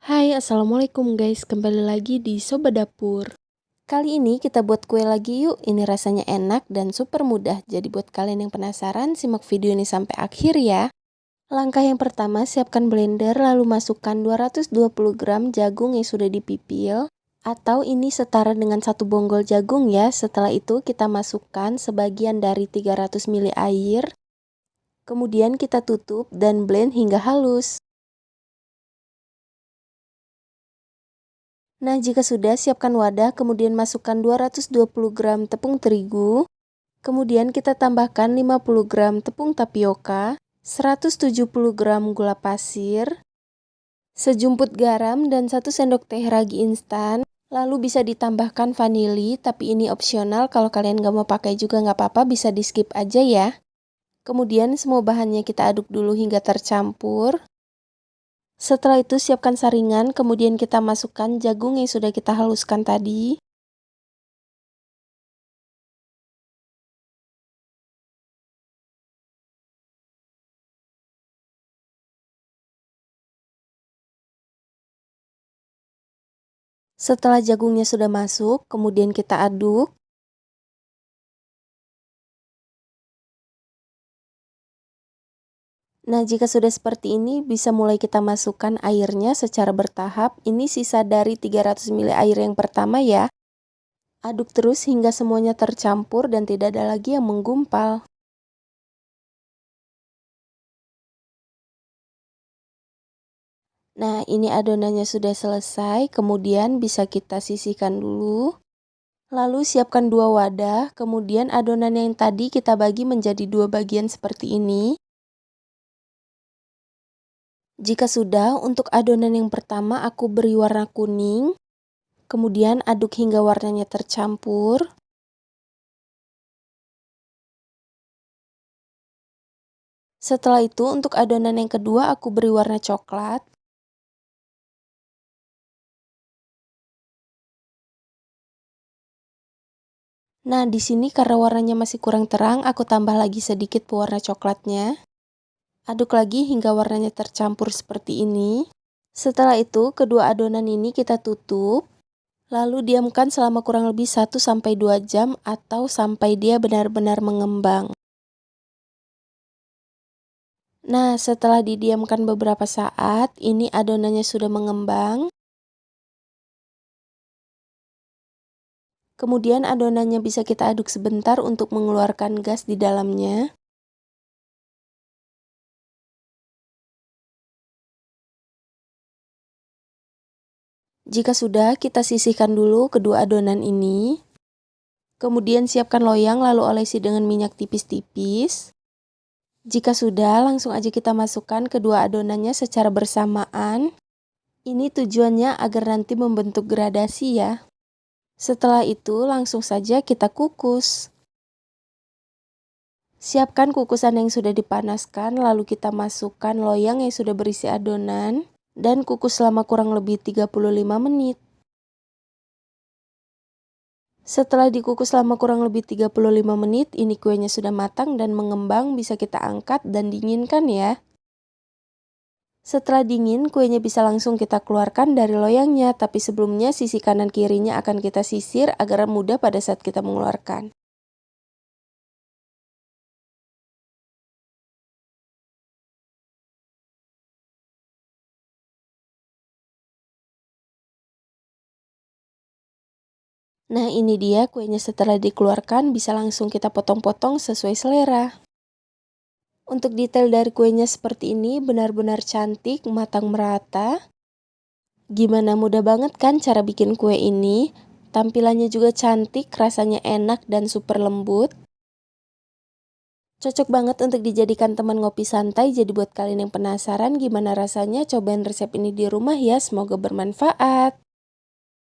Hai, assalamualaikum guys. Kembali lagi di Soba Dapur. Kali ini kita buat kue lagi yuk. Ini rasanya enak dan super mudah. Jadi buat kalian yang penasaran, simak video ini sampai akhir ya. Langkah yang pertama, siapkan blender lalu masukkan 220 gram jagung yang sudah dipipil. Atau ini setara dengan 1 bonggol jagung ya. Setelah itu kita masukkan sebagian dari 300 ml air. Kemudian kita tutup dan blend hingga halus. Nah, jika sudah, siapkan wadah, kemudian masukkan 220 gram tepung terigu, kemudian kita tambahkan 50 gram tepung tapioka, 170 gram gula pasir, sejumput garam, dan 1 sendok teh ragi instan. Lalu bisa ditambahkan vanili, tapi ini opsional, kalau kalian gak mau pakai juga gak apa-apa, bisa di skip aja ya. Kemudian semua bahannya kita aduk dulu hingga tercampur. Setelah itu siapkan saringan, kemudian kita masukkan jagung yang sudah kita haluskan tadi. Setelah jagungnya sudah masuk, kemudian kita aduk. Nah, jika sudah seperti ini, bisa mulai kita masukkan airnya secara bertahap. Ini sisa dari 300 ml air yang pertama ya. Aduk terus hingga semuanya tercampur dan tidak ada lagi yang menggumpal. Nah, ini adonannya sudah selesai, kemudian bisa kita sisihkan dulu. Lalu siapkan 2 wadah, kemudian adonan yang tadi kita bagi menjadi 2 bagian seperti ini. Jika sudah, untuk adonan yang pertama aku beri warna kuning, kemudian aduk hingga warnanya tercampur. Setelah itu, untuk adonan yang kedua aku beri warna coklat. Nah, di sini karena warnanya masih kurang terang, aku tambah lagi sedikit pewarna coklatnya. Aduk lagi hingga warnanya tercampur seperti ini. Setelah itu, kedua adonan ini kita tutup. Lalu diamkan selama kurang lebih 1-2 jam atau sampai dia benar-benar mengembang. Nah, setelah didiamkan beberapa saat, ini adonannya sudah mengembang. Kemudian adonannya bisa kita aduk sebentar untuk mengeluarkan gas di dalamnya. Jika sudah, kita sisihkan dulu kedua adonan ini. Kemudian siapkan loyang lalu olesi dengan minyak tipis-tipis. Jika sudah, langsung aja kita masukkan kedua adonannya secara bersamaan. Ini tujuannya agar nanti membentuk gradasi ya. Setelah itu, langsung saja kita kukus. Siapkan kukusan yang sudah dipanaskan, lalu kita masukkan loyang yang sudah berisi adonan, dan kukus selama kurang lebih 35 menit. Setelah dikukus selama kurang lebih 35 menit, ini kuenya sudah matang dan mengembang, bisa kita angkat dan dinginkan ya. Setelah dingin, kuenya bisa langsung kita keluarkan dari loyangnya, tapi sebelumnya sisi kanan kirinya akan kita sisir agar mudah pada saat kita mengeluarkan. Nah, ini dia kuenya setelah dikeluarkan, bisa langsung kita potong-potong sesuai selera. Untuk detail dari kuenya seperti ini, benar-benar cantik, matang merata. Gimana, mudah banget kan cara bikin kue ini? Tampilannya juga cantik, rasanya enak dan super lembut. Cocok banget untuk dijadikan teman ngopi santai, jadi buat kalian yang penasaran gimana rasanya, cobain resep ini di rumah ya, semoga bermanfaat.